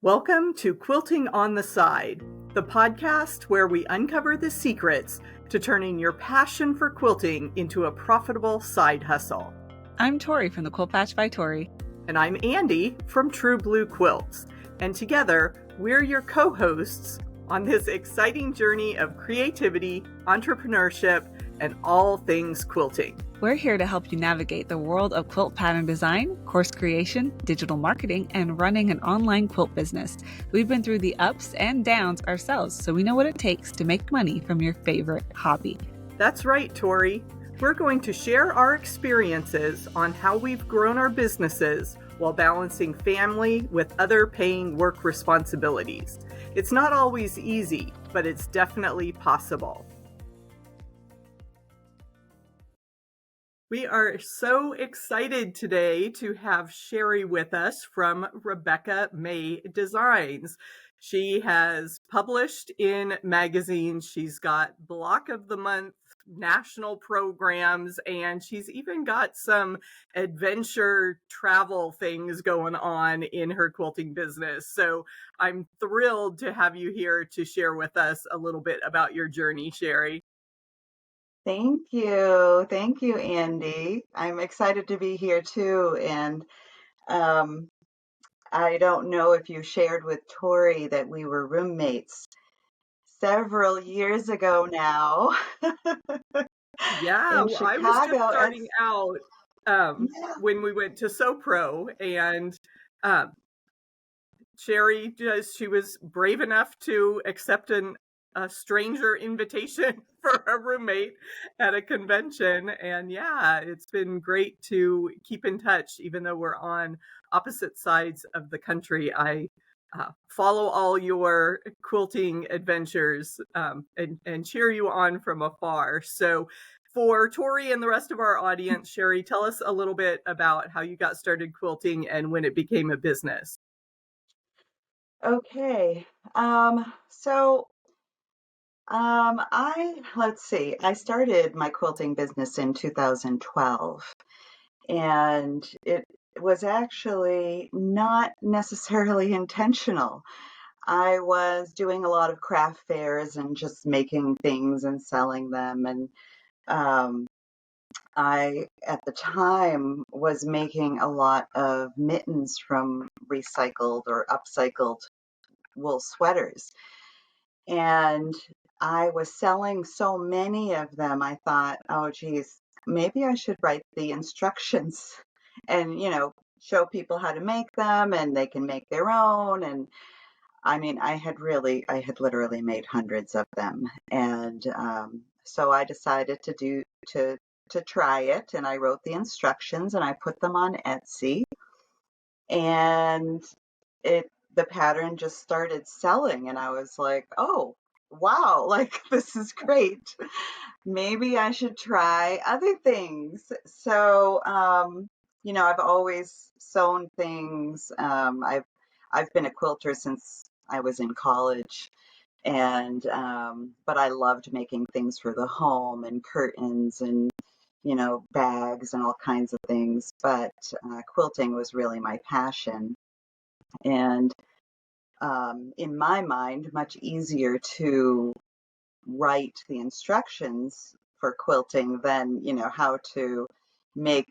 Welcome to Quilting on the Side, the podcast where we uncover the secrets to turning your passion for quilting into a profitable side hustle. I'm Tori from the Quilt Patch by Tori. And I'm Andi from True Blue Quilts. And together, we're your co-hosts on this exciting journey of creativity, entrepreneurship, and all things quilting. We're here to help you navigate the world of quilt pattern design, course creation, digital marketing, and running an online quilt business. We've been through the ups and downs ourselves, so we know what it takes to make money from your favorite hobby. That's right, Tori. We're going to share our experiences on how we've grown our businesses while balancing family with other paying work responsibilities. It's not always easy, but it's definitely possible. We are so excited today to have Sherri with us from Rebecca Mae Designs. She has published in magazines. She's got Block of the Month national programs, and she's even got some adventure travel things going on in her quilting business. So I'm thrilled to have you here to share with us a little bit about your journey, Sherri. Thank you. Thank you, Andi. I'm excited to be here too. And I don't know if you shared with Tori that we were roommates several years ago now. Yeah, in I was just Chicago. starting out when we went to SoPro, and Sherri she was brave enough to accept a stranger invitation for a roommate at a convention. And yeah, it's been great to keep in touch, even though we're on opposite sides of the country. I follow all your quilting adventures and cheer you on from afar. So for Tori and the rest of our audience, Sherri, tell us a little bit about how you got started quilting and when it became a business. Okay. Let's see, I started my quilting business in 2012, and it was actually not necessarily intentional. I was doing a lot of craft fairs and just making things and selling them. And I, at the time, was making a lot of mittens from recycled or upcycled wool sweaters. And I was selling so many of them, I thought, oh, geez, maybe I should write the instructions and, show people how to make them and they can make their own. And I mean, I had literally made hundreds of them. And so I decided to try it, and I wrote the instructions and I put them on Etsy, and the pattern just started selling, and I was like, oh, wow, like this is great. Maybe I should try other things. So, I've always sewn things. I've been a quilter since I was in college, and but I loved making things for the home and curtains and bags and all kinds of things. But quilting was really my passion, and in my mind, much easier to write the instructions for quilting than how to make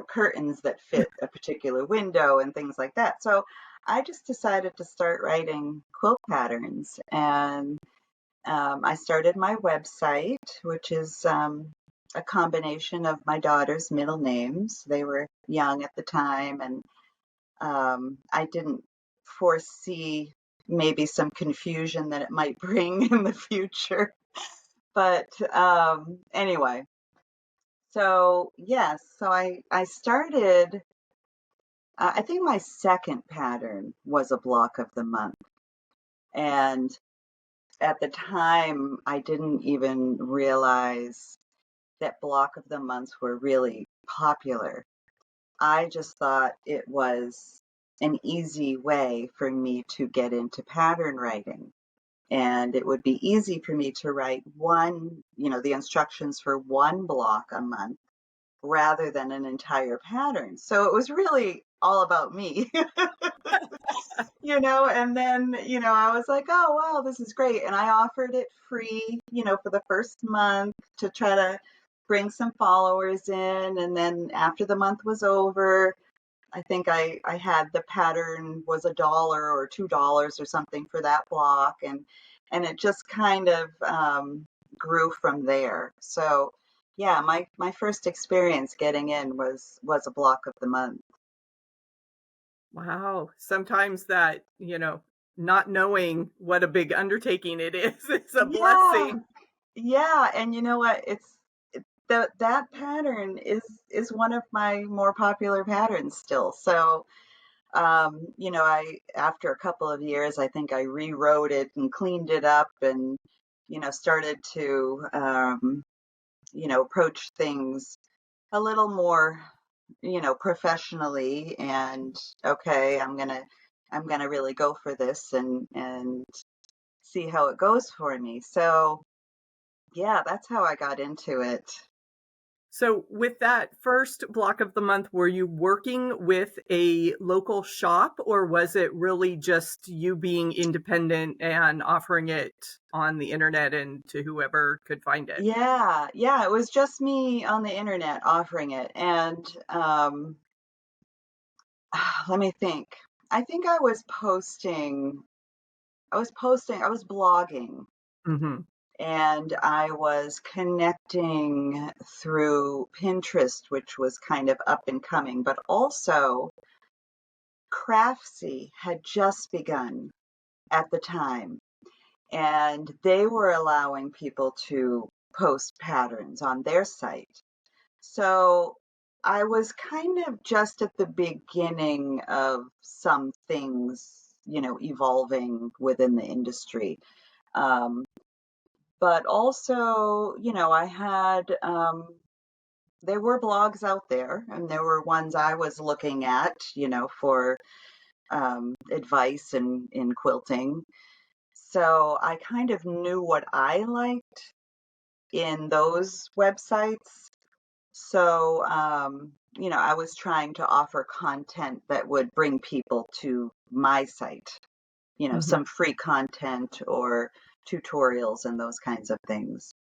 curtains that fit a particular window and things like that. So I just decided to start writing quilt patterns, and I started my website, which is a combination of my daughter's middle names. They were young at the time, and I didn't foresee maybe some confusion that it might bring in the future. But anyway, so yes, so I started, I think my second pattern was a block of the month. And at the time, I didn't even realize that block of the months were really popular. I just thought it was an easy way for me to get into pattern writing. And it would be easy for me to write the instructions for one block a month rather than an entire pattern. So it was really all about me. And then, I was like, oh, wow, this is great. And I offered it free, for the first month to try to bring some followers in. And then after the month was over, I think I had the pattern was $1 or $2 or something for that block. And it just kind of grew from there. So yeah, my first experience getting in was a block of the month. Wow. Sometimes that, not knowing what a big undertaking it is a Yeah, blessing. yeah, and you know what? That pattern is one of my more popular patterns still. So, I after a couple of years, I think I rewrote it and cleaned it up and started to approach things a little more professionally and okay, I'm gonna really go for this and see how it goes for me. So yeah, that's how I got into it. So, with that first block of the month, were you working with a local shop or was it really just you being independent and offering it on the internet and to whoever could find it? Yeah, yeah, it was just me on the internet offering it. And let me think. I think I was blogging Hmm. and I was connecting through Pinterest, which was kind of up and coming, but also Craftsy had just begun at the time, and they were allowing people to post patterns on their site. So I was kind of just at the beginning of some things, evolving within the industry. Um, but also, I had, there were blogs out there, and there were ones I was looking at, for advice in quilting. So I kind of knew what I liked in those websites. So, I was trying to offer content that would bring people to my site, Hmm. some free content or tutorials and those kinds of things.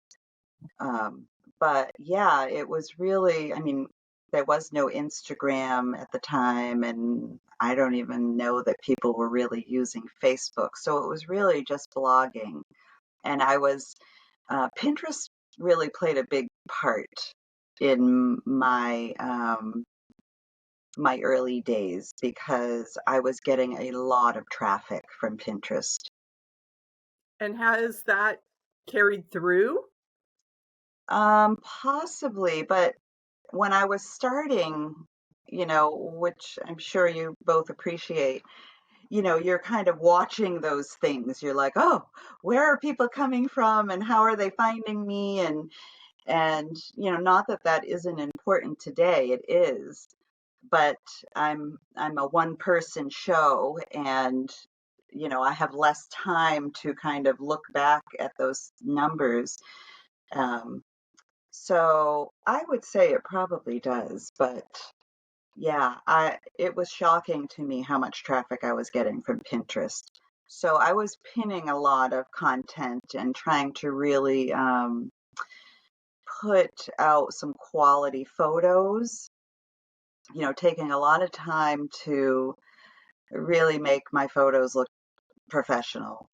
Um, but yeah, it was really, I mean, there was no Instagram at the time, and I don't even know that people were really using Facebook. So it was really just blogging. And Pinterest really played a big part in my early days because I was getting a lot of traffic from Pinterest. And has that carried through? Possibly, but when I was starting, which I'm sure you both appreciate, you're kind of watching those things. You're like, oh, where are people coming from and how are they finding me? And not that that isn't important today, it is, but I'm a one person show and I have less time to kind of look back at those numbers. Um, so I would say it probably does, but yeah, it was shocking to me how much traffic I was getting from Pinterest. So I was pinning a lot of content and trying to really put out some quality photos, taking a lot of time to really make my photos look professional,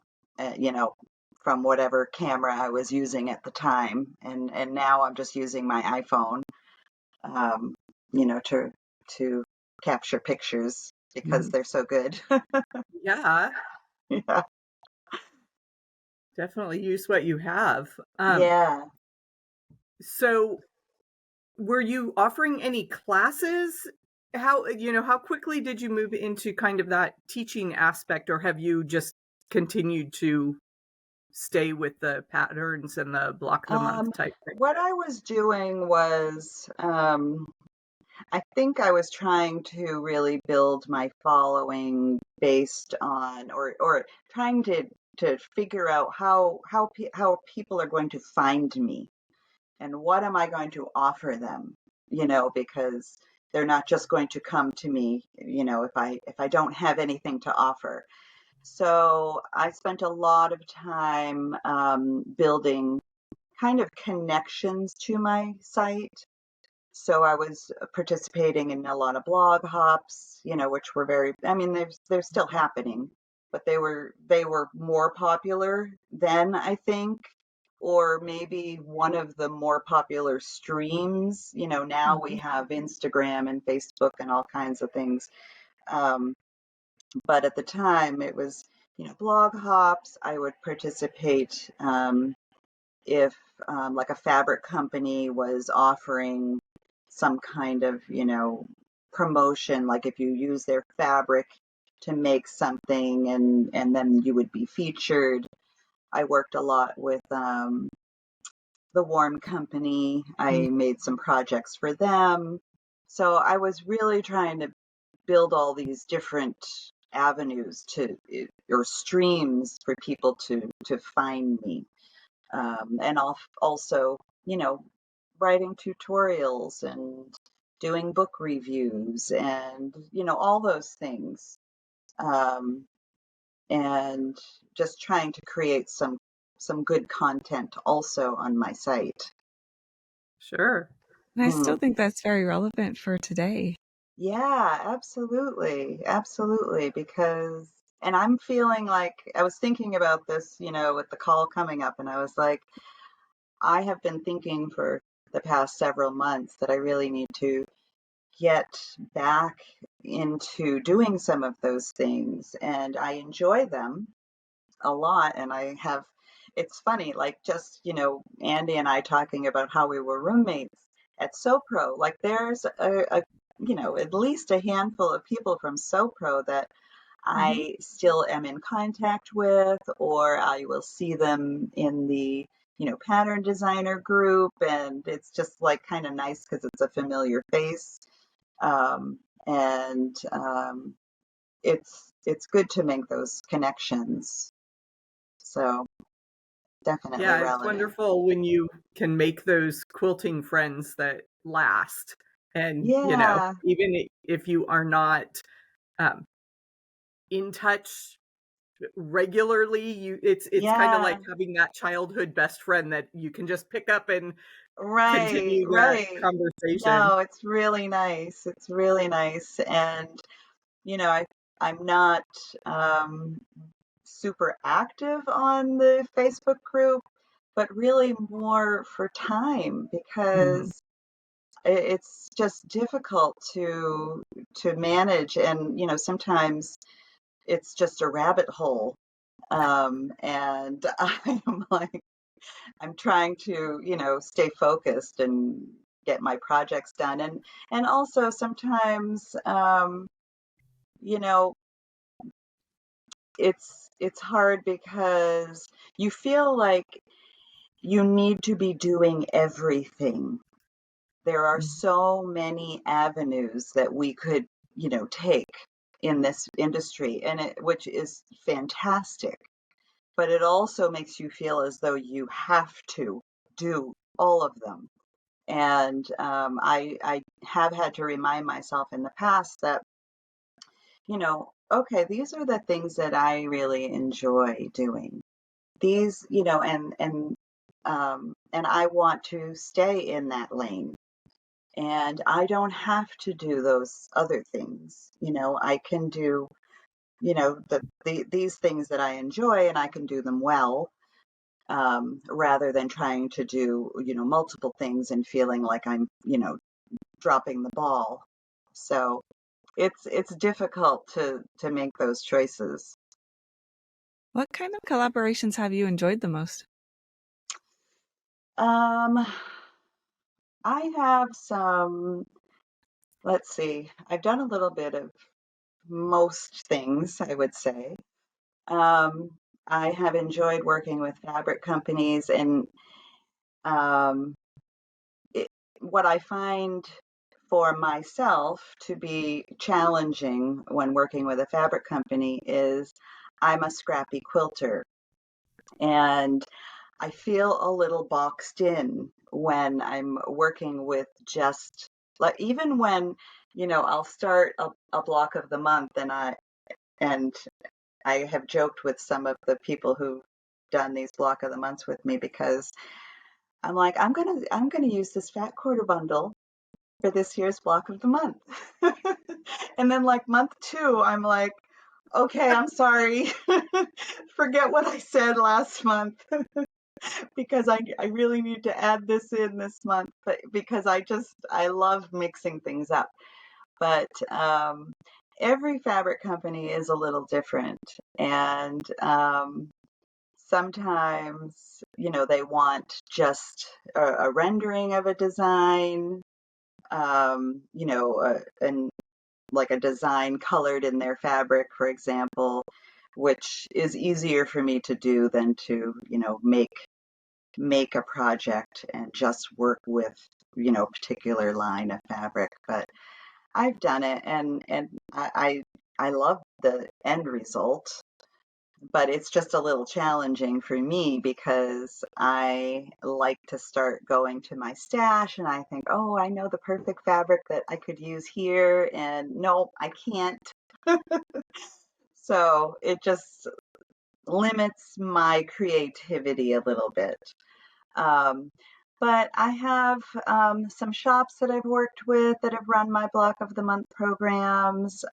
from whatever camera I was using at the time. And now I'm just using my iPhone, um, to capture pictures because Mhm. they're so good. Yeah, Yeah. definitely use what you have. Yeah. So were you offering any classes? How quickly did you move into kind of that teaching aspect, or have you just continued to stay with the patterns and the block of the month Um, type thing? what I was doing was, I think I was trying to really build my following based on, or trying to figure out how people are going to find me and what am I going to offer them. because they're not just going to come to me, if I don't have anything to offer. So I spent a lot of time building kind of connections to my site. So I was participating in a lot of blog hops, which were they're still happening, but they were more popular then, I think, or maybe one of the more popular streams. Now we Mhm. have Instagram and Facebook and all kinds of things. Um, but at the time it was, blog hops. I would participate if like a fabric company was offering some kind of, promotion, like if you use their fabric to make something and then you would be featured. I worked a lot with the Warm Company. I made some projects for them. So I was really trying to build all these different avenues or streams for people to find me. And also, writing tutorials and doing book reviews and, all those things. Um, and just trying to create some good content also on my site. Sure. And I Hmm. still think that's very relevant for today. Yeah, absolutely. Absolutely. And I'm feeling like I was thinking about this, with the call coming up, and I was like, I have been thinking for the past several months that I really need to get back into doing some of those things, and I enjoy them a lot. And it's funny, like just, Andi and I talking about how we were roommates at SoPro. Like there's at least a handful of people from SoPro that Hmm. I still am in contact with, or I will see them in the, pattern designer group. And it's just like kind of nice because it's a familiar face. And it's good to make those connections. So definitely Yeah, it's relevant. wonderful when you can make those quilting friends that last. And, Yeah, even if you are not um, in touch regularly, it's kind of yeah, like having that childhood best friend that you can just pick up and right, continue that right. conversation. No, it's really nice. It's really nice. And, I'm not um, super active on the Facebook group, but really more for time Mhm. because it's just difficult to manage. And, sometimes it's just a rabbit hole. And I'm trying to, stay focused and get my projects done. And also sometimes, you know, it's hard because you feel like you need to be doing everything. There are so many avenues that we could, take in this industry, which is fantastic. But it also makes you feel as though you have to do all of them. And I have had to remind myself in the past that, okay, these are the things that I really enjoy doing. These, and I want to stay in that lane. And I don't have to do those other things. I can do, these things that I enjoy, and I can do them well, rather than trying to do, multiple things and feeling like I'm, dropping the ball. So it's difficult to make those choices. What kind of collaborations have you enjoyed the most? Um, I have some, let's see, I've done a little bit of most things, I would say. Um, I have enjoyed working with fabric companies, and um, it, what I find for myself to be challenging when working with a fabric company is I'm a scrappy quilter, and I feel a little boxed in when I'm working with just like even when, I'll start a block of the month, and I have joked with some of the people who've done these block of the months with me, because I'm like, I'm gonna use this fat quarter bundle for this year's block of the month. And then like month 2, I'm like, okay, I'm sorry. Forget what I said last month, because I really need to add this in this month, but because I love mixing things up. But every fabric company is a little different. And sometimes, they want just a rendering of a design, and like a design colored in their fabric, for example, which is easier for me to do than to, make a project and just work with, a particular line of fabric. But I've done it, and I love the end result, but it's just a little challenging for me because I like to start going to my stash and I think, oh, I know the perfect fabric that I could use here, and nope, I can't. So it just limits my creativity a little bit. Um, but I have some shops that I've worked with that have run my Block of the Month programs.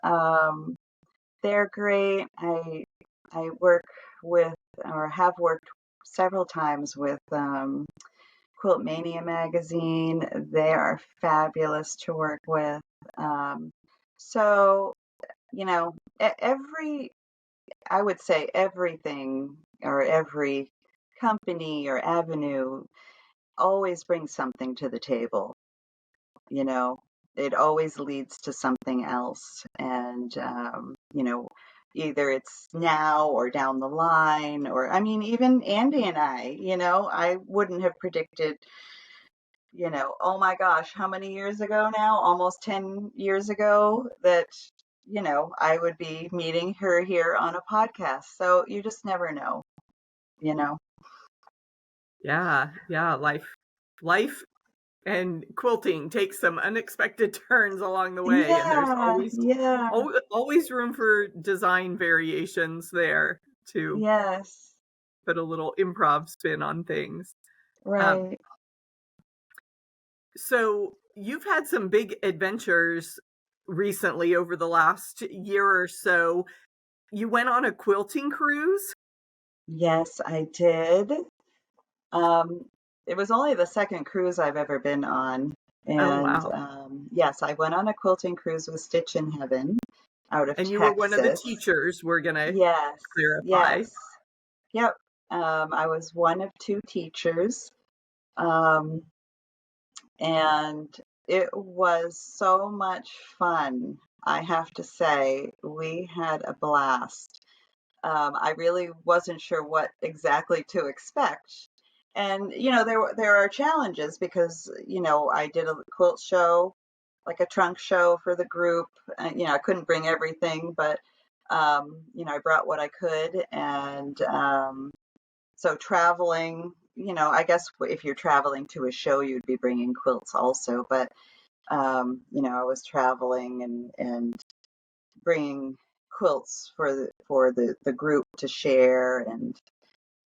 They're great. I work with, or have worked several times with, Quilt Mania magazine. They are fabulous to work with. So, every, I would say everything, or every company or avenue always brings something to the table. you know it always leads to something else. And either it's now or down the line, or I mean, even Andi and I wouldn't have predicted, oh my gosh, how many years ago now, almost 10 years ago, that I would be meeting her here on a podcast. So you just never know you know Yeah, life and quilting takes some unexpected turns along the way, and there's yeah, yeah, always room for design variations there to yes, put a little improv spin on things. Um, right. so you've had some big adventures recently over the last year or so. You went on a quilting cruise? Yes, I did. Um, it was only the second cruise I've ever been on. Oh, And wow. yes, I went on a quilting cruise with Stitch in Heaven out of And you were one of the Texas. teachers, we're going to Yes, clarify. yes. Yep. I was one of 2 teachers. Um, and it was so much fun. I have to say, we had a blast. I really wasn't sure what exactly to expect. And there are challenges because I did a quilt show, like a trunk show for the group. I couldn't bring everything, but I brought what I could. And so traveling, I guess if you're traveling to a show, you'd be bringing quilts also. But I was traveling and bringing quilts for the group to share,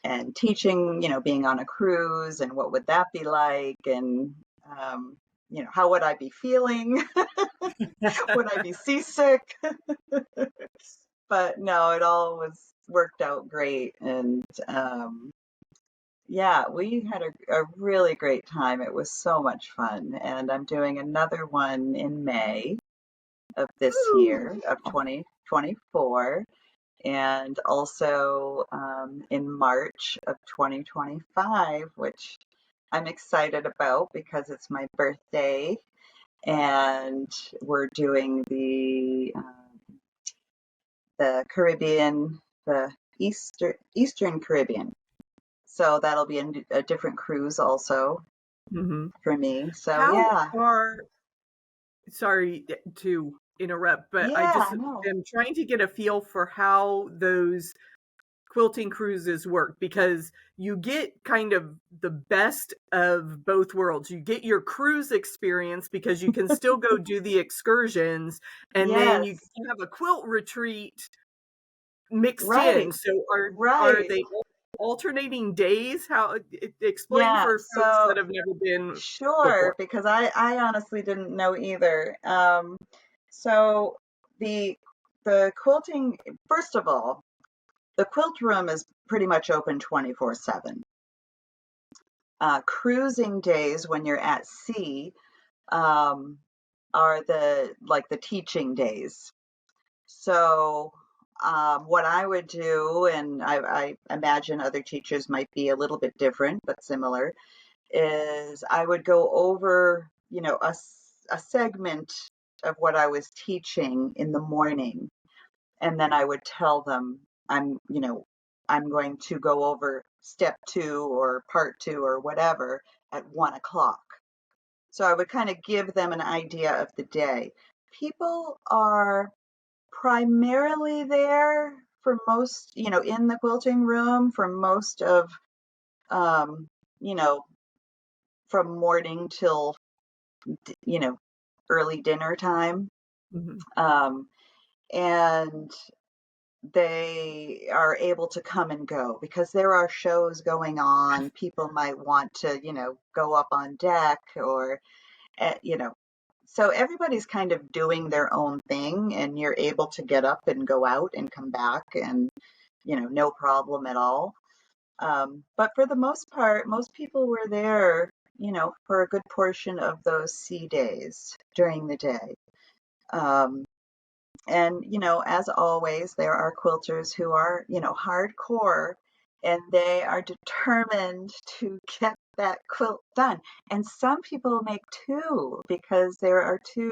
and teaching, being on a cruise and what would that be like, and how would I be feeling? Would I be seasick? But no, it all was worked out great. And yeah, we had a really great time. It was so much fun. And I'm doing another one in May of this Woo! year, of 2024, and also in March of 2025, which I'm excited about because it's my birthday, and we're doing the Caribbean, the Eastern Caribbean. So that'll be a different cruise also Mhm. for me. So How yeah, are Sorry to interrupt, but I yeah, just no, am trying to get a feel for how those quilting cruises work, because you get kind of the best of both worlds. You get your cruise experience because you can still go do the excursions, and then you Yes, have a quilt retreat mixed in. right, So are right. they alternating days? How, explain Yeah, for folks so that have never been sure, before. because I honestly didn't know either. So the the quilting, first of all, the quilt room is pretty much open 24/7. Cruising days when you're at sea um, are the teaching days. So what I would do, and I imagine other teachers might be a little bit different but similar, is I would go over, a segment of what I was teaching in the morning, and then I would tell them I'm going to go over step 2 or part 2 or whatever at 1 o'clock. So I would kind of give them an idea of the day. People are primarily there for most, in the quilting room for most of, um, you know, from morning till, you know, early dinner time. Mhm. Um, and they are able to come and go because there are shows going on. People might want to, go up on deck or, you know, so everybody's kind of doing their own thing, and you're able to get up and go out and come back and, no problem at all. But for the most part, most people were there, for a good portion of those sea days during the day. Um, and, as always, there are quilters who are, hardcore, and they are determined to get that quilt done. And some people make two because there are two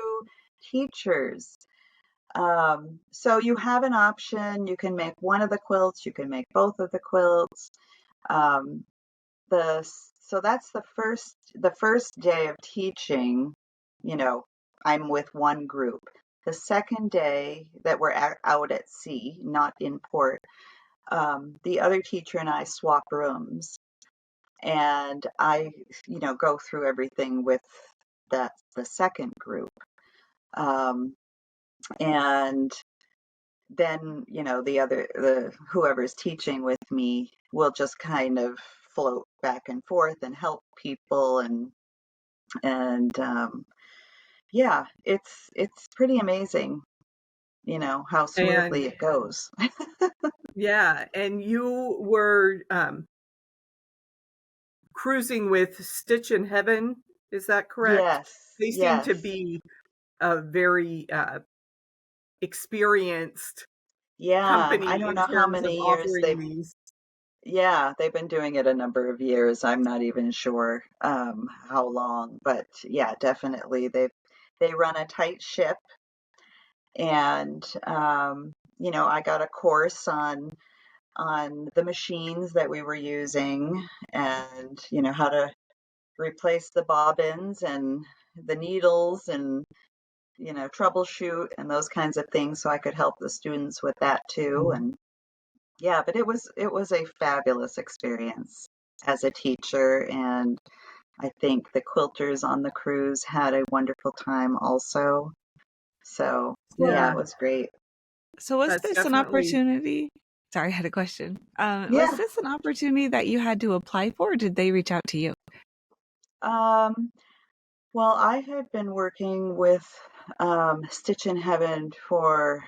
teachers. So you have an option. You can make one of the quilts, you can make both of the quilts. Um, the so that's the first day of teaching, you know, I'm with one group. The second day that we're out at sea, not in port, the other teacher and I swap rooms, and I, go through everything with the second group. Um, and then, the whoever's teaching with me will just kind of float back and forth and help people, and yeah, it's pretty amazing, how And smoothly it goes. yeah, and you were cruising with Stitch in Heaven, is that correct? Yes, They seem to yes. be a very experienced Yeah, I company don't in know how terms of many years offering these. yeah, they've been doing it a number of years. I'm not even sure how long, but yeah, definitely they run a tight ship, and I got a course on the machines that we were using, and how to replace the bobbins and the needles, and troubleshoot and those kinds of things, so I could help the students with that too. Mhm. And yeah, but it was a fabulous experience as a teacher, and I think the quilters on the cruise had a wonderful time also. So yeah, it Yeah, was great. So was that's this an definitely. opportunity? Sorry, I had a question. Was Yeah. this an opportunity that you had to apply for, or did they reach out to you? Um, well, I had been working with Stitch in Heaven for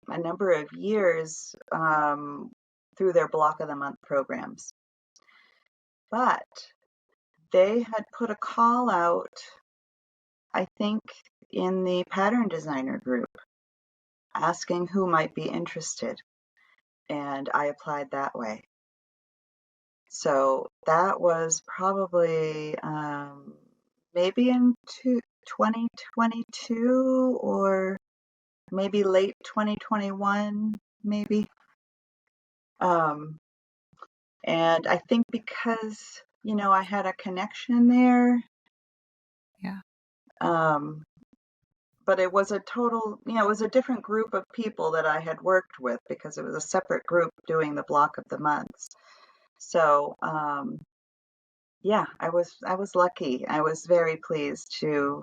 a number of years through their block of the month programs. But they had put a call out, I think, in the pattern designer group asking who might be interested. And I applied that way. So that was probably maybe in 2022 or maybe late 2021, maybe. Um, and I think because, I had a connection there, Yeah. um, but it was a total, it was a different group of people that I had worked with because it was a separate group doing the block of the months. So, yeah, I was lucky. I was very pleased to,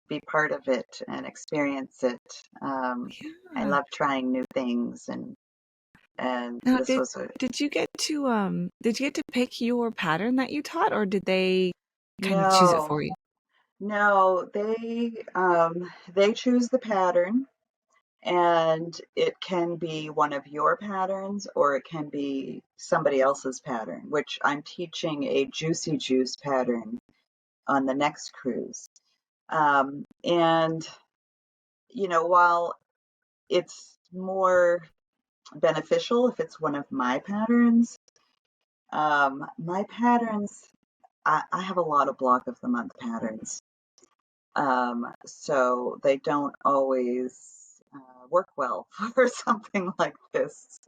be part of it and experience it. I Yeah. love trying new things, and Now, this was a did you get to pick your pattern that you taught, or did they kind of choose it no, for you? no, they choose the pattern, and it can be one of your patterns or it can be somebody else's pattern, which I'm teaching a Juicy Juice pattern on the next cruise. And while it's more beneficial if it's one of my patterns, my patterns, I have a lot of block of the month patterns. So they don't always work well for something like this.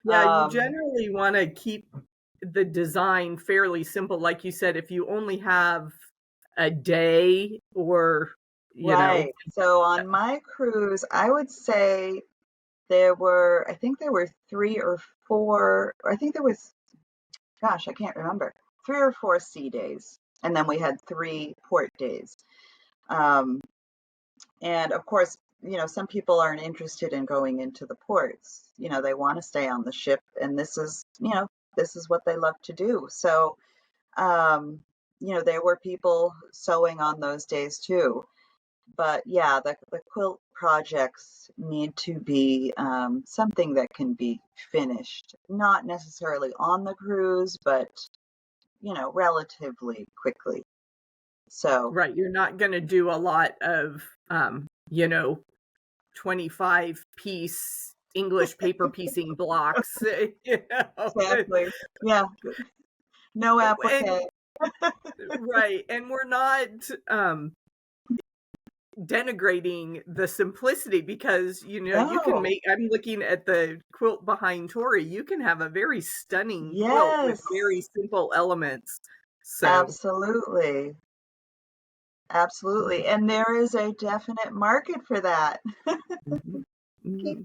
Yeah, you Um, generally want to keep the design fairly simple. Like you said, if you only have a day or, you know, right. So on my cruise, I would say I think there were 3 or 4, I think there was, gosh, I can't remember, 3 or 4 sea days. And then we had 3 port days. Um, and of course, some people aren't interested in going into the ports. They want to stay on the ship, and this is what they love to do. So, um, there were people sewing on those days too. But yeah, the quilt projects need to be something that can be finished, not necessarily on the cruise, but relatively quickly. So right, you're not going to do a lot of, you know, 25-piece English paper piecing blocks, you know. exactly, yeah, no And applique. right, and we're not denigrating the simplicity because you can No, make, I'm looking at the quilt behind Tori, you can have a very stunning quilt with yes, very simple elements. So absolutely, absolutely, and there is a definite market for that. mhm, mhm,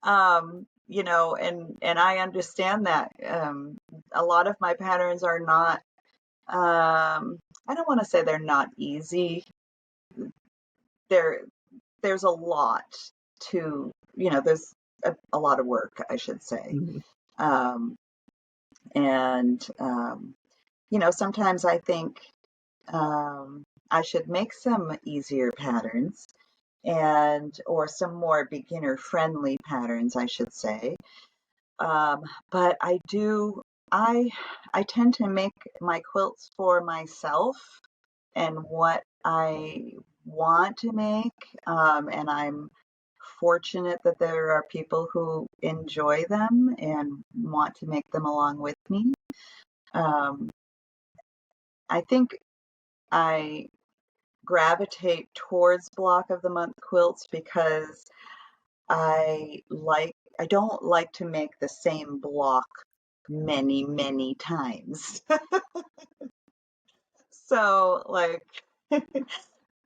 And I understand that. A lot of my patterns are not, I don't want to say they're not easy. There, there's a lot to, there's a lot of work, I should say. mhm, Um, and, sometimes I think I should make some easier patterns or some more beginner friendly patterns, I should say. Um, but I, I tend to make my quilts for myself and what I want to make. And I'm fortunate that there are people who enjoy them and want to make them along with me. Um, I think I gravitate towards block of the month quilts because I don't like to make the same block many, many times. So, like,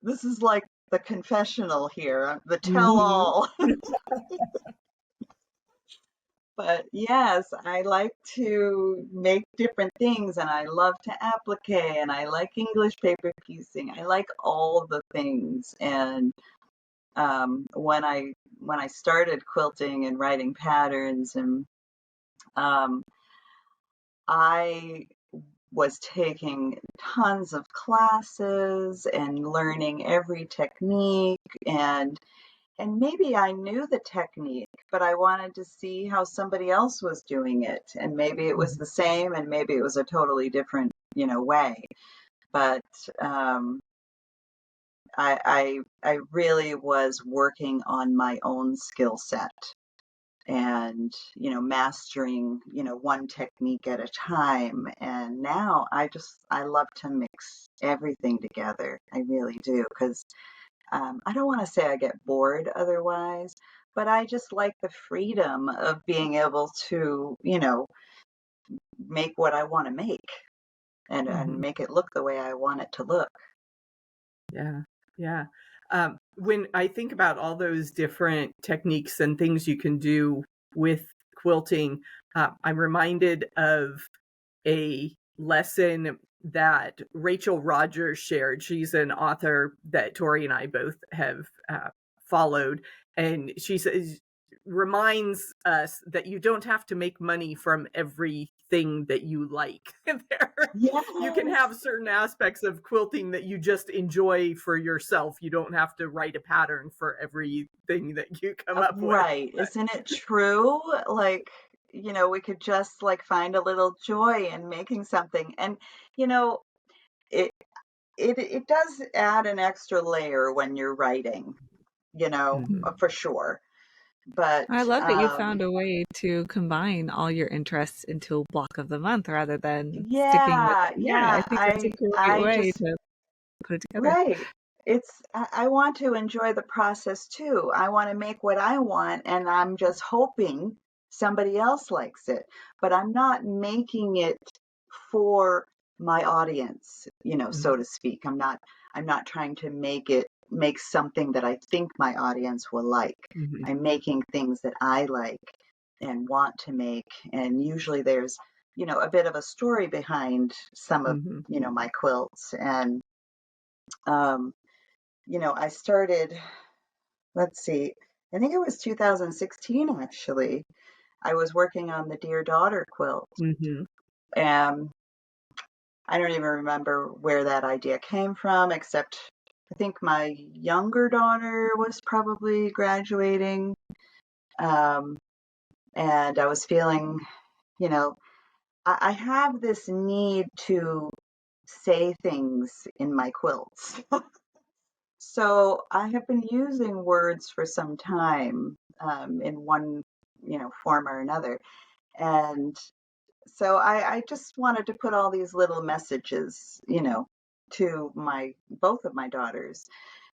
this is like the confessional here, the tell mhm. all. But yes, I like to make different things and I love to applique and I like English paper piecing. I like all the things. And when I started quilting and writing patterns, and um, I was taking tons of classes and learning every technique, and maybe I knew the technique, but I wanted to see how somebody else was doing it, and maybe it was Mhm. the same and maybe it was a totally different way. But um, I really was working on my own skill set and mastering one technique at a time, and now I love to mix everything together. I really do, because I don't want to say I get bored otherwise, but I just like the freedom of being able to make what I want to make, and Mhm. make it look the way I want it to look. Yeah. Yeah. When I think about all those different techniques and things you can do with quilting, I'm reminded of a lesson that Rachel Rogers shared. She's an author that Tori and I both have followed. And she says, reminds us that you don't have to make money from everything that you like. You can Yes. have certain aspects of quilting that you just enjoy for yourself. You don't have to write a pattern for everything that you come up with. Right. Isn't it true? Like, we could just like find a little joy in making something. And, you know, it it does add an extra layer when you're writing, Mhm. for sure. But I love that you found a way to combine all your interests into a block of the month rather than sticking with, yeah, yeah, I yeah, think that's a great I way just to put it together. right. I want to enjoy the process too. I want to make what I want, and I'm just hoping somebody else likes it. But I'm not making it for my audience, Mhm. so to speak. I'm not trying to make something that I think my audience will like. Mhm. I'm making things that I like and want to make. And usually there's, a bit of a story behind some of, Mhm. my quilts. And um, I started, let's see, I think it was 2016 actually. I was working on the Dear Daughter quilt. Mhm. And I don't even remember where that idea came from, except I think my younger daughter was probably graduating. Um, and I was feeling, you know, I have this need to say things in my quilts. So I have been using words for some time, in one, form or another. And so I just wanted to put all these little messages, to my both of my daughters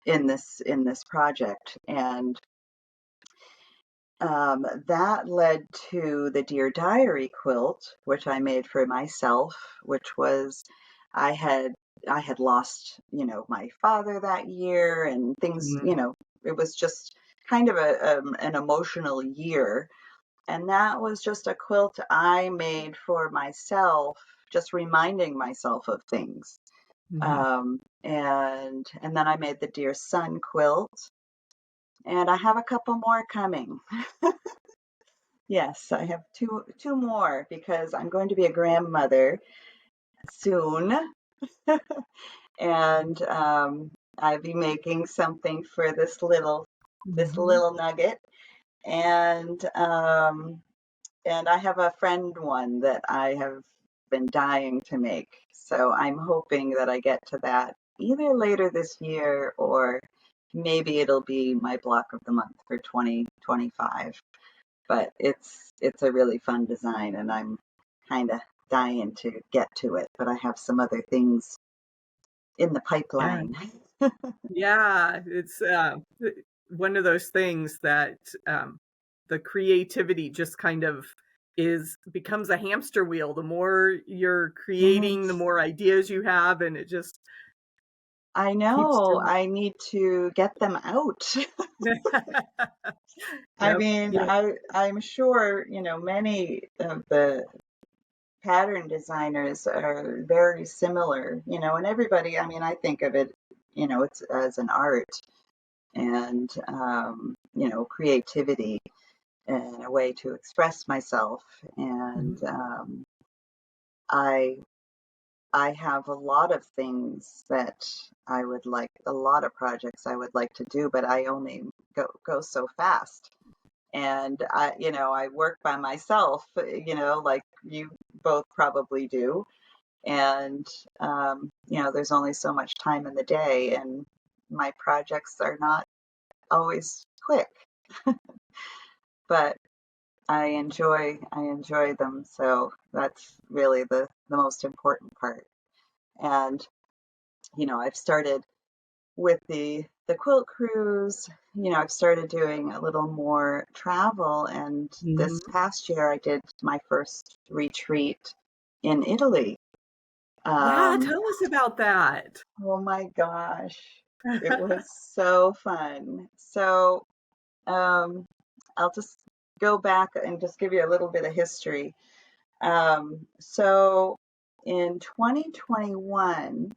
in this project. And that led to the Dear Diary quilt, which I made for myself, which was I had I had lost, my father that year, and things, Mhm. it was just kind of an emotional year. And that was just a quilt I made for myself, just reminding myself of things. Mhm. And then I made the Dear Son quilt, and I have a couple more coming. Yes, I have two more because I'm going to be a grandmother soon, and I'll be making something for this Mhm. little nugget, and I have a friend one that I have been dying to make. So I'm hoping that I get to that either later this year, or maybe it'll be my block of the month for 2025. But it's a really fun design, and I'm kind of dying to get to it. But I have some other things in the Yeah. pipeline. Yeah, it's one of those things that the creativity just kind of is becomes a hamster wheel. The more you're creating, the Yes, more ideas you have, and it just I keeps know. doing. I need to get them out. I Yep. mean, Yep. I'm sure, many of the pattern designers are very similar, and everybody, I mean, I think of it, it's as an art, and creativity and a way to express myself. And Mhm. I I have a lot of things that I would like, a lot of projects I would like to do, but I only go so fast. And I work by myself, like you both probably do. And there's only so much time in the day, and my projects are not always quick, but I enjoy them. So that's really the most important part. And I've started with the quilt cruise. I've started doing a little more travel, and this Mhm. past year I did my first retreat in Italy. Yeah, Um, tell us about that. oh my gosh. It was so fun. So I'll just go back and just give you a little bit of history. So in 2021,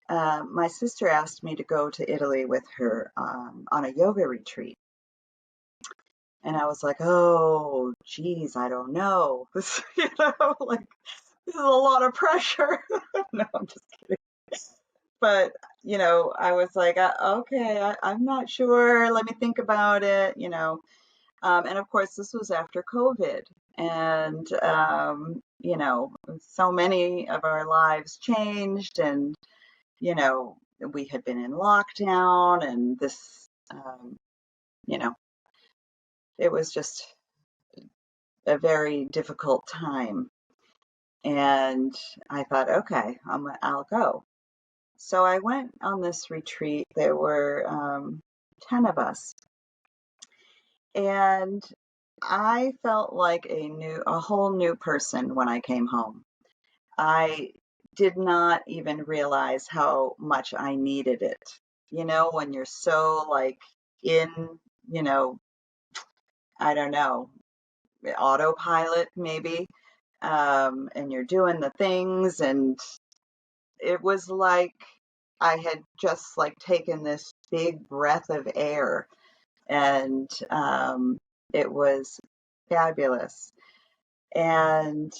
my sister asked me to go to Italy with her on a yoga retreat. And I was like, oh, geez, I don't know. This, like, this is a lot of pressure. No, I'm just kidding. But, I was like, okay, I'm not sure. Let me think about it. And of course, this was after COVID. And, so many of our lives changed. And, we had been in lockdown. And this, you know, it was just a very difficult time. And I thought, okay, I'll go. So I went on this retreat. There were 10 of us. And I felt like a whole new person when I came home. I did not even realize how much I needed it. When you're so like in, I don't know, autopilot maybe, and you're doing the things, and it was like I had just like taken this big breath of air, and it was fabulous. And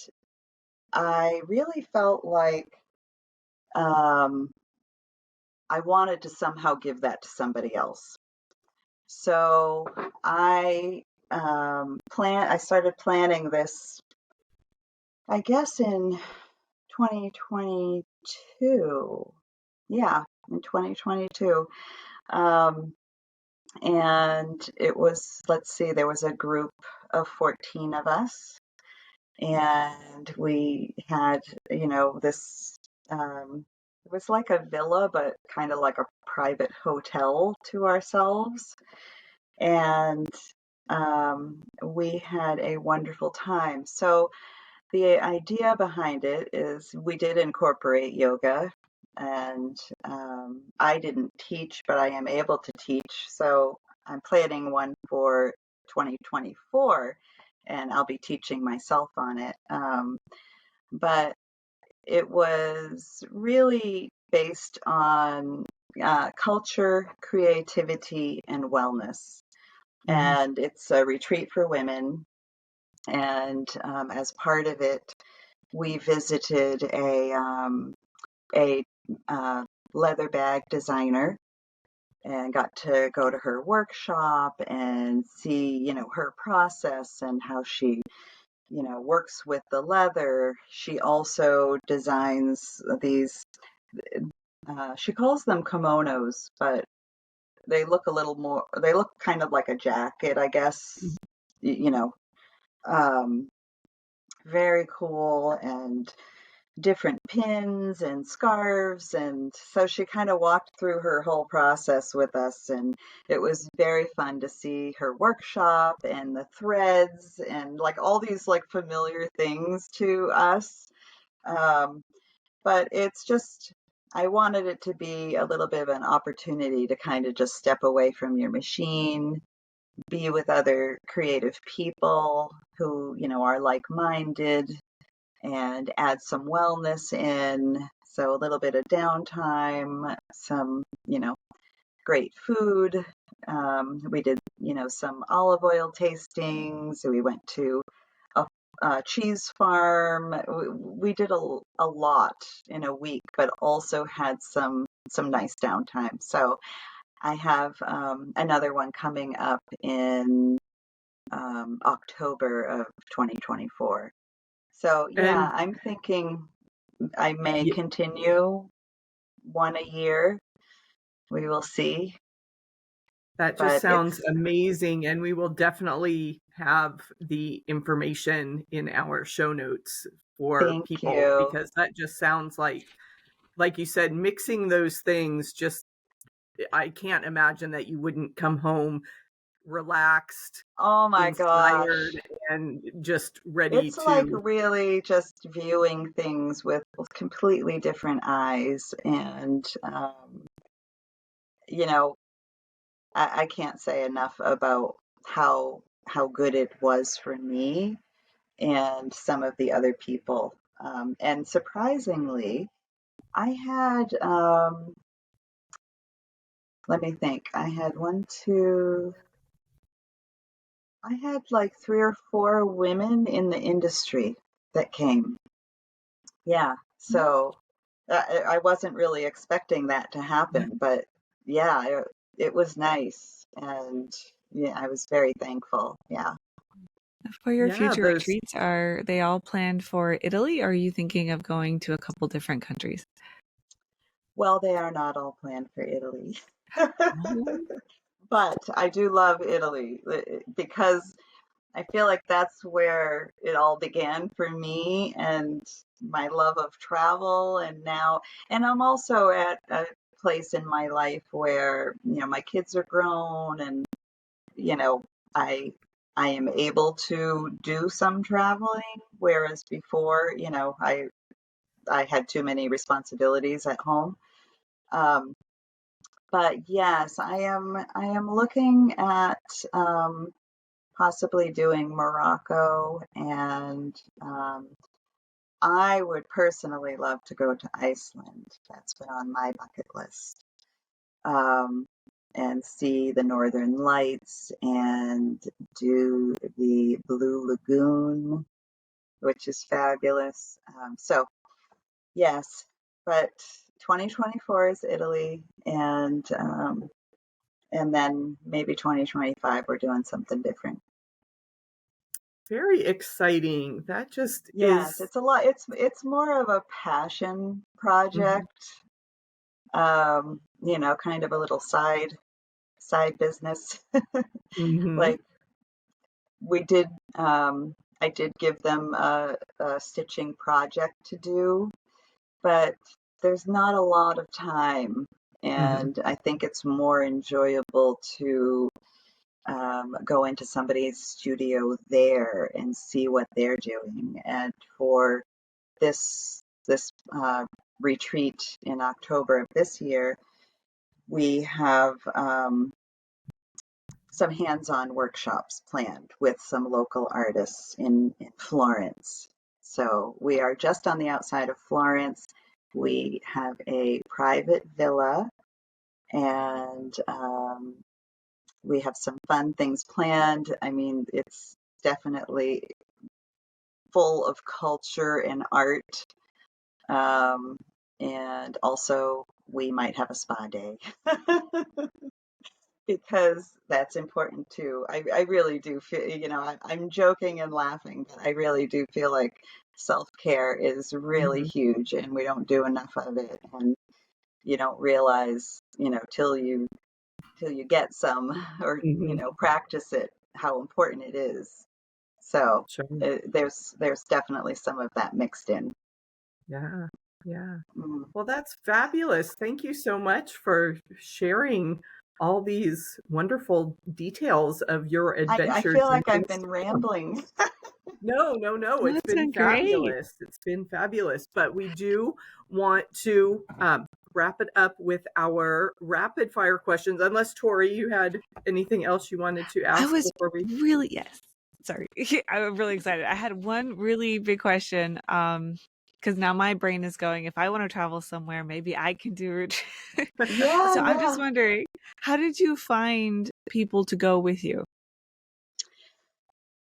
I really felt like um, I wanted to somehow give that to somebody else. So I started planning this, I guess in 2022. Yeah, in 2022. Um, and it was, let's see, there was a group of 14 of us, and we had, this, it was like a villa, but kind of like a private hotel to ourselves. And we had a wonderful time. So the idea behind it is we did incorporate yoga, and I didn't teach, but I am able to teach. So I'm planning one for 2024, and I'll be teaching myself on it. But it was really based on culture, creativity, and wellness. And it's a retreat for women. And as part of it, we visited a leather bag designer and got to go to her workshop and see, her process and how she, works with the leather. She also designs these, she calls them kimonos, but they look they look kind of like a jacket, I guess, you know, um, very cool, and different pins and scarves. And so she kind of walked through her whole process with us, and it was very fun to see her workshop and the threads and like all these like familiar things to us. Um, but it's just, I wanted it to be a little bit of an opportunity to kind of just step away from your machine, be with other creative people who, are like-minded, and add some wellness in. So a little bit of downtime, some, great food. We did, some olive oil tastings. We went to a cheese farm. We did a lot in a week, but also had some nice downtime. So I have another one coming up in October of 2024. So yeah, And I'm thinking I may y- continue one a year. We will see. that just But sounds it's amazing. And we will definitely have the information in our show notes for Thank people, you. because that just sounds like you said, mixing those things. Just, I can't imagine that you wouldn't come home relaxed, Oh my gosh. inspired, and just ready It's like to. really just viewing things with completely different eyes. And you know, I can't say enough about how good it was for me and some of the other people. And surprisingly, I had let me think. I had like 3 or 4 women in the industry that came. Yeah. So I wasn't really expecting that to happen, but yeah, it was nice. And yeah, I was very thankful. Yeah. For your Yeah, future those retreats, are they all planned for Italy, or are you thinking of going to a couple different countries? Well, they are not all planned for Italy. Oh. But I do love Italy because I feel like that's where it all began for me and my love of travel. And I'm also at a place in my life where, my kids are grown and, you know, I, I am able to do some traveling, whereas before, I had too many responsibilities at home. Um, but yes, I am looking at, possibly doing Morocco, and I would personally love to go to Iceland. That's been on my bucket list. Um, and see the Northern Lights and do the Blue Lagoon, which is fabulous. So, yes, but 2024 is Italy, and then maybe 2025 we're doing something different. very exciting. That just Yes, is it's a lot. It's more of a passion mhm, project. Kind of a little side business. mhm, Like we did, I did give them a stitching project to do, but there's not a lot of time, mhm. and I think it's more enjoyable to go into somebody's studio there and see what they're doing. And for this retreat in October of this year, we have some hands-on workshops planned with some local artists in Florence. So we are just on the outside of Florence. We have a private villa, and we have some fun things planned. I mean, it's definitely full of culture and art. Um, and also, we might have a spa day because that's important too. I really do feel, I'm joking and laughing, but I really do feel like self-care is really Mhm, huge and we don't do enough of it. And you don't realize, till you get some or, mhm. practice it, how important it is. So Sure. there's definitely some of that mixed in. Yeah. Yeah. Mm. Well, that's fabulous. Thank you so much for sharing all these wonderful details of your I adventures feel and like I've things been to come. rambling. No, no, no. It's That's been been great. fabulous. It's been fabulous. But we do want to wrap it up with our rapid fire questions. Unless, Tori, you had anything else you wanted to I ask was before we. really, yes. Sorry. I'm really excited. I had one really big question. Because now my brain is going, if I want to travel somewhere, maybe I can do it. Yeah, So I'm just yeah. wondering, how did you find people to go with you?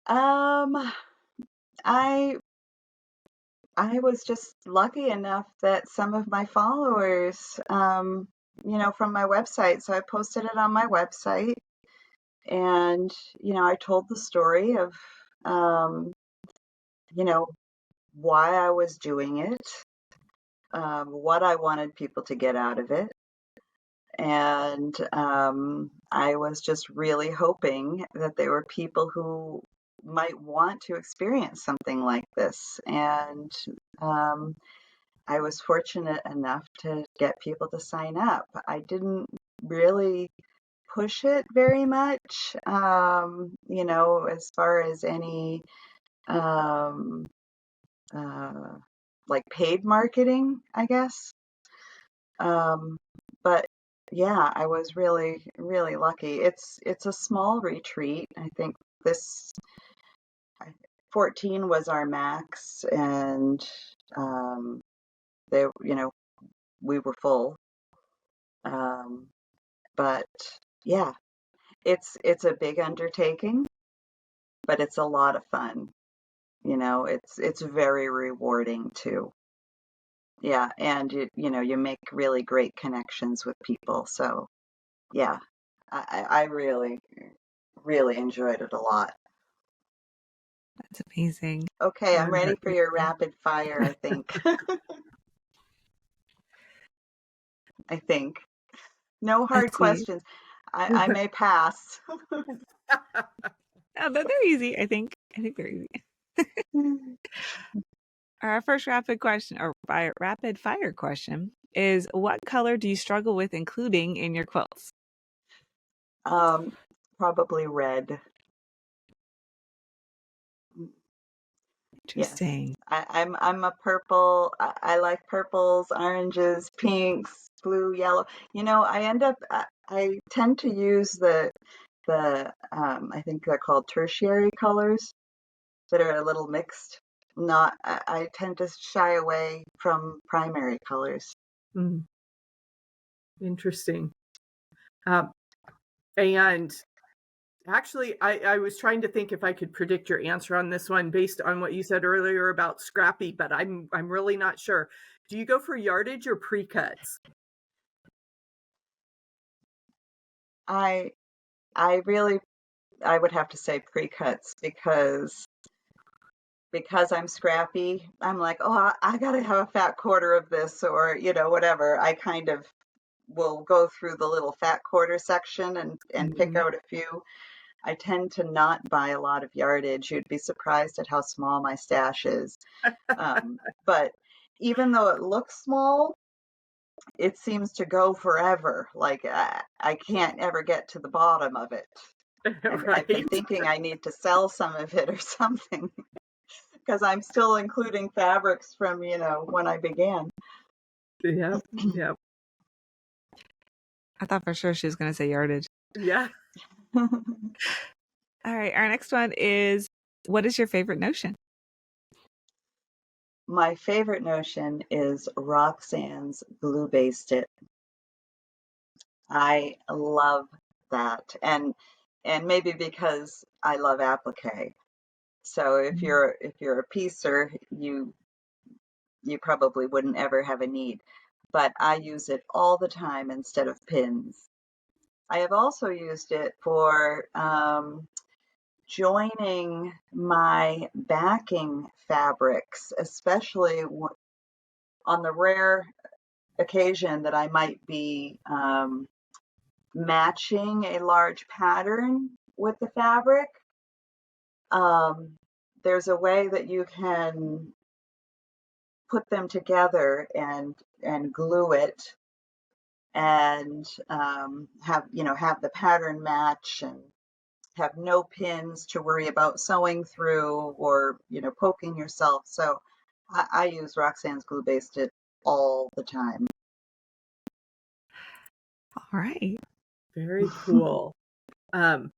Um, I I was just lucky enough that some of my followers, from my website, so I posted it on my website, and I told the story of, um, you know, why I was doing it, what I wanted people to get out of it. And I was just really hoping that there were people who might want to experience something like this. And um, I was fortunate enough to get people to sign up. I didn't really push it very much, as far as any um, uh, like paid marketing, I guess. Um, but yeah, I was really, really lucky. It's a small retreat. I think this 14 was our max, and um, they, we were full. Um, but yeah, it's a big undertaking, but it's a lot of fun. It's very rewarding too. Yeah, and you make really great connections with people. So yeah, I really, really enjoyed it a lot. That's amazing. Okay, I'm ready That's for your rapid fire, I think. I think. No hard Let's see. questions. I may pass. Oh, they're easy, I think. I think they're easy. Our first rapid fire question is, what color do you struggle with including in your quilts? Um, Probably red. Yes. Interesting. I'm a purple. I like purples, oranges, pinks, blue, yellow. I tend to use the I think they're called tertiary colors that are a little mixed. Not I tend to shy away from primary colors. Mm, interesting. Um, and actually, I was trying to think if I could predict your answer on this one based on what you said earlier about scrappy, but I'm really not sure. Do you go for yardage or pre-cuts? I I really I would have to say pre-cuts because I'm scrappy. I'm like, oh, I gotta have a fat quarter of this, or whatever. I kind of will go through the little fat quarter section and pick Mhm. out a few. I tend to not buy a lot of yardage. You'd be surprised at how small my stash is. But even though it looks small, it seems to go forever. Like I can't ever get to the bottom of it. I've been Right. thinking I need to sell some of it or something because I'm still including fabrics from, when I began. Yep. Yep. I thought for sure she was going to say yardage. Yeah. All right. Our next one is, what is your favorite notion? My favorite notion is Roxanne's glue based it. I love that. And maybe because I love applique. So if you're a piecer, you probably wouldn't ever have a need. But I use it all the time instead of pins. I have also used it for joining my backing fabrics, especially on the rare occasion that I might be matching a large pattern with the fabric. Um, there's a way that you can put them together and glue it and have the pattern match and have no pins to worry about sewing through or poking yourself. So I use Roxanne's glue based it all the time. All right. Very cool. And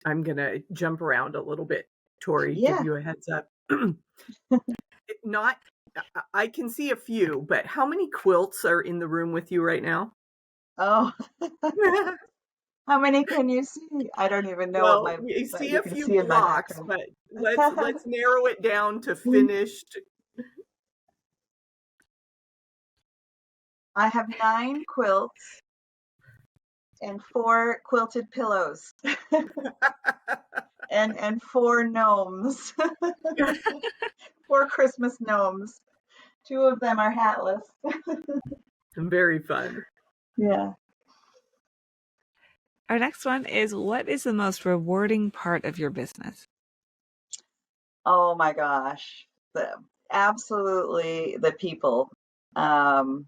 I'm gonna jump around a little bit, Tori, give Yeah. you a heads up. Not I can see a few, but how many quilts are in the room with you right now? Oh, how many can you see? I don't even know what Well, we what see you a can few see in my blocks, background. but let's narrow it down to finished. I have 9 quilts and 4 quilted pillows and 4 gnomes, 4 Christmas gnomes. 2 of them are hatless. Very fun. Yeah. Our next one is, what is the most rewarding part of your business? Oh my gosh. Absolutely the people. Um,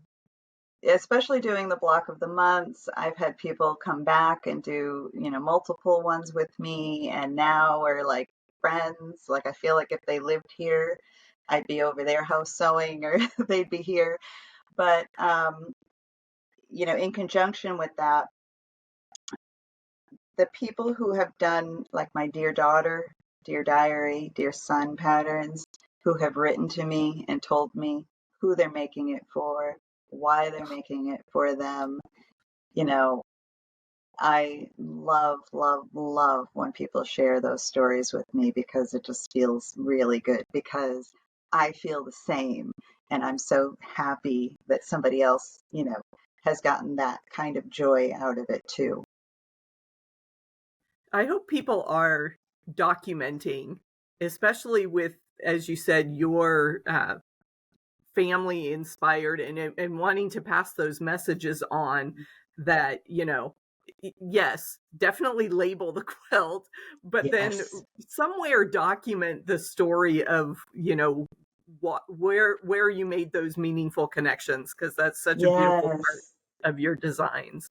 Especially doing the block of the months. I've had people come back and do, multiple ones with me, and now we're like friends. Like I feel like if they lived here, I'd be over their house sewing or they'd be here. But, in conjunction with that, the people who have done, like my Dear Daughter, Dear Diary, Dear Son patterns, who have written to me and told me who they're making it for, why they're making it for them, you know, I love, love, love when people share those stories with me because it just feels really good because I feel the same. And I'm so happy that somebody else, has gotten that kind of joy out of it too. I hope people are documenting, especially with, as you said, your family inspired and wanting to pass those messages on that, yes, definitely label the quilt, but then Yes. somewhere document the story of, where you made those meaningful connections, because that's such a beautiful part Yes. of your designs.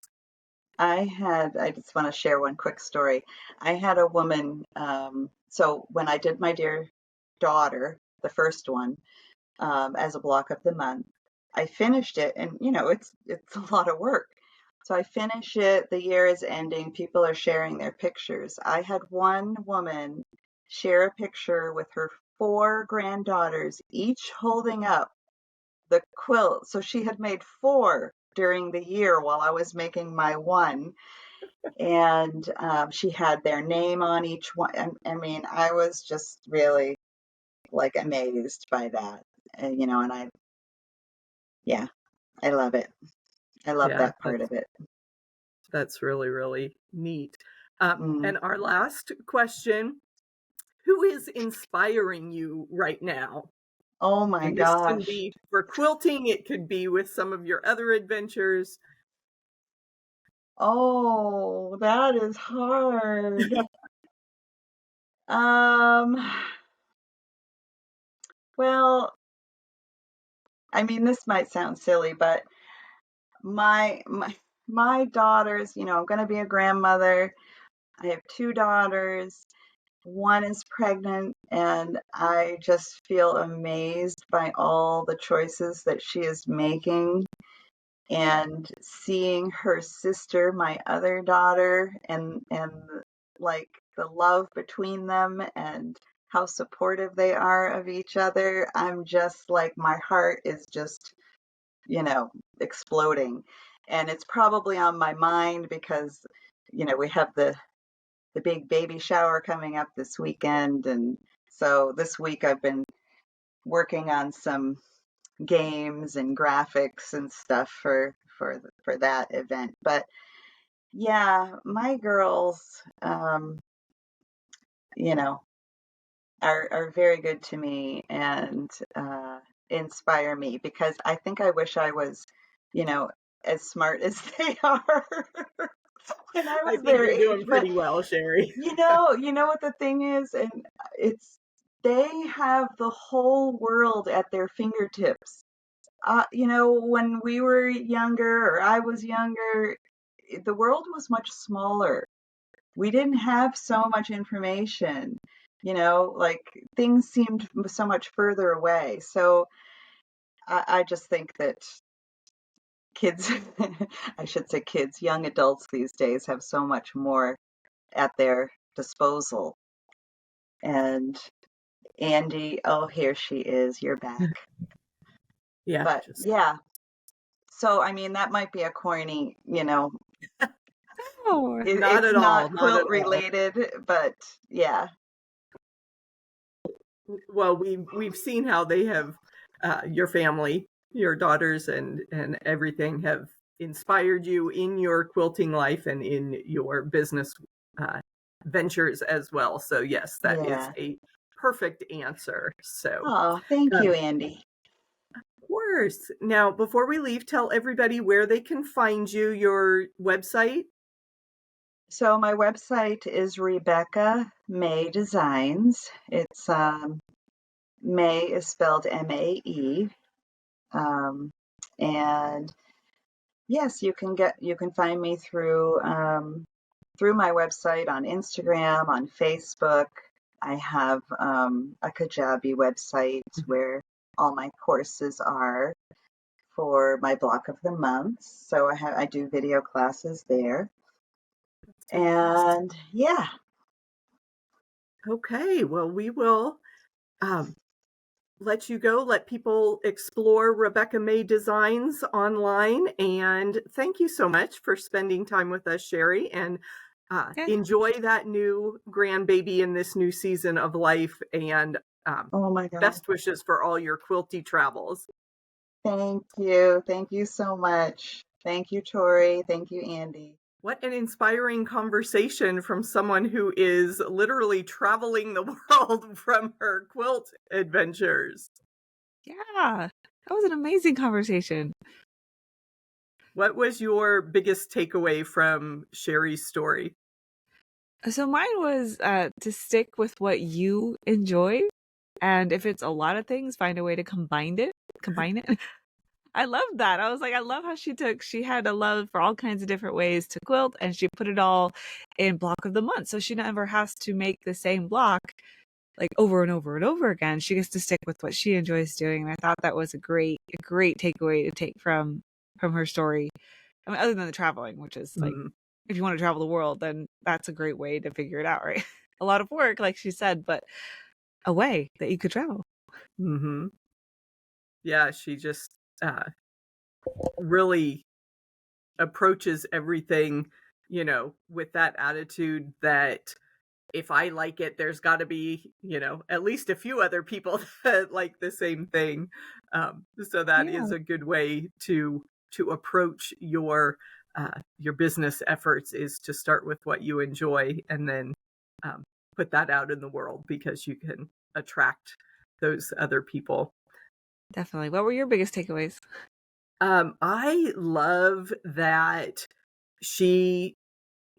I just want to share one quick story. I had a woman, so when I did my Dear Daughter, the first one, as a block of the month, I finished it, and it's a lot of work. So I finish it, the year is ending, people are sharing their pictures. I had one woman share a picture with her 4 granddaughters, each holding up the quilt. So she had made 4 during the year while I was making my one. And she had their name on each one. I mean, I was just really like amazed by that. And yeah, I love it. I love Yeah, that part of it. that's really, really neat. Mm. And our last question, who is inspiring you right now? Oh my And this can gosh. be for quilting, it could be with some of your other adventures. Oh, that is hard. Um, well, I mean, this might sound silly, but my daughters, I'm going to be a grandmother. I have 2 daughters. One is pregnant, and I just feel amazed by all the choices that she is making. And seeing her sister, my other daughter, and like the love between them and how supportive they are of each other, I'm just like my heart is just, exploding. And it's probably on my mind because, we have the big baby shower coming up this weekend, and so this week I've been working on some games and graphics and stuff for that event. But yeah, my girls, you know, are very good to me and inspire me because I think I wish I was, you know, as smart as they are when I I was think their you're age. doing But pretty well, Sherri. you know what the thing is, and it's they have the whole world at their fingertips. When we were younger or I was younger, the world was much smaller. We didn't have so much information, like things seemed so much further away. So I just think that kids, I should say kids, young adults these days have so much more at their disposal. And Andi, oh, here she is, you're back. Yeah, But just yeah, so I mean, that might be a corny, Oh, not it's at all, not not at quilt all. related, but yeah. Well, we've seen how they have your family, your daughters, and everything have inspired you in your quilting life and in your business uh, ventures as well. So yes, that is Yeah. a perfect answer. So, Oh, thank you, of Andi. course. Now, before we leave, tell everybody where they can find you, your website. So my website is Rebecca Mae Designs. It's Mae is spelled Mae. Um, and yes, you can find me through my website on Instagram, on Facebook. I have a Kajabi website where all my courses are for my block of the month. So I do video classes there. And yeah. Okay, well, we will let you go, let people explore Rebecca Mae Designs online. And thank you so much for spending time with us, Sherri, and enjoy that new grandbaby in this new season of life. And Oh my God. best wishes for all your quilty travels. Thank you. Thank you so much. Thank you, Tori. Thank you, Andi. What an inspiring conversation from someone who is literally traveling the world from her quilt adventures. Yeah, that was an amazing conversation. What was your biggest takeaway from Sherri's story? So mine was to stick with what you enjoy. And if it's a lot of things, find a way to combine it. I love that. I was like, I love how she had a love for all kinds of different ways to quilt, and she put it all in block of the month. So she never has to make the same block like over and over and over again. She gets to stick with what she enjoys doing. And I thought that was a great takeaway to take from her story. I mean, other than the traveling, which is like, if you want to travel the world, then that's a great way to figure it out, right? A lot of work, like she said, but a way that you could travel. Mm-hmm. Yeah, she just really approaches everything, with that attitude that if I like it, there's got to be, at least a few other people that like the same thing. So that is a good way to approach your business efforts, is to start with what you enjoy and then put that out in the world, because you can attract those other people. Definitely. What were your biggest takeaways? I love that she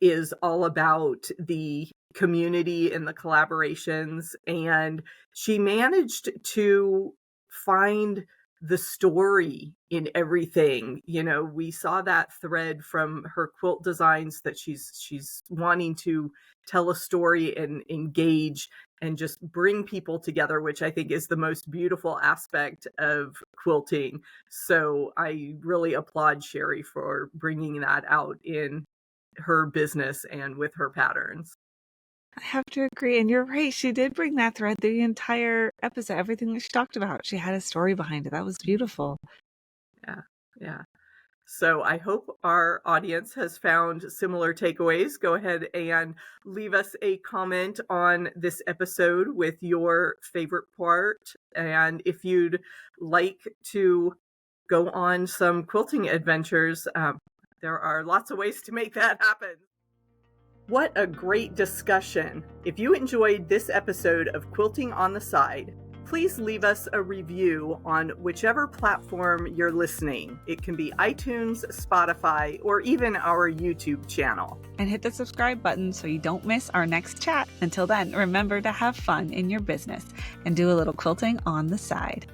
is all about the community and the collaborations, and she managed to find the story in everything. We saw that thread from her quilt designs, that she's wanting to tell a story and engage and just bring people together, which I think is the most beautiful aspect of quilting. So I really applaud Sherri for bringing that out in her business and with her patterns. I have to agree. And you're right. She did bring that thread through the entire episode. Everything that she talked about, she had a story behind it. That was beautiful. Yeah. So I hope our audience has found similar takeaways. Go ahead and leave us a comment on this episode with your favorite part. And if you'd like to go on some quilting adventures, there are lots of ways to make that happen. What a great discussion. If you enjoyed this episode of Quilting on the Side, please leave us a review on whichever platform you're listening. It can be iTunes, Spotify, or even our YouTube channel. And hit the subscribe button so you don't miss our next chat. Until then, remember to have fun in your business and do a little quilting on the side.